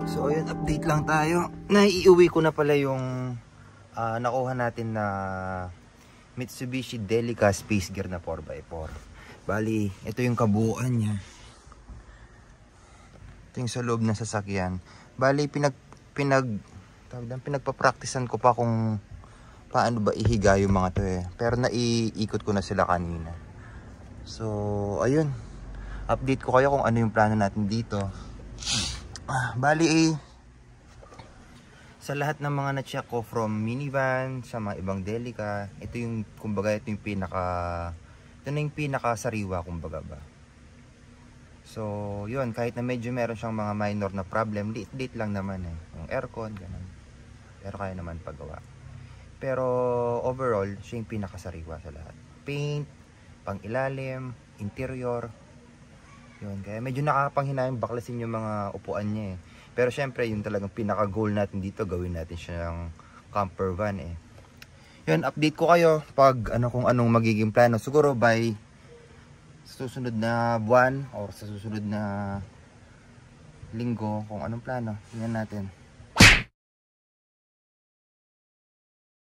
So ayun, update lang tayo. Naiuwi ko na pala yung nakuha natin na Mitsubishi Delica Space Gear na 4x4. Bali, ito yung kabuuan niya. Ito yung sa loob ng sasakyan. Bali, pinagpa-practicean ko pa kung paano ba ihiga yung mga to eh. Pero naiikot ko na sila kanina. So, ayun. Update ko kayo kung ano yung plano natin dito. Bali sa lahat ng mga na-check ko from minivan sa mga ibang Delica, ito yung kumbaga ito na yung pinaka sariwa kumbaga ba. So, yun, kahit na medyo meron siyang mga minor na problem, liit lang naman eh. Yung aircon, ganun. Pero kaya naman paggawa. Pero overall, siya yung pinaka sariwa sa lahat. Paint, pang ilalim, interior. Yun, kaya medyo nakakapanghinayang baklasin yung mga upuan niya eh. Pero syempre, yung talagang pinaka-goal natin dito, gawin natin siya ng camper van eh. Yun, update ko kayo pag kung anong magiging plano. Siguro by susunod na buwan or sa susunod na linggo kung anong plano. Tingnan natin.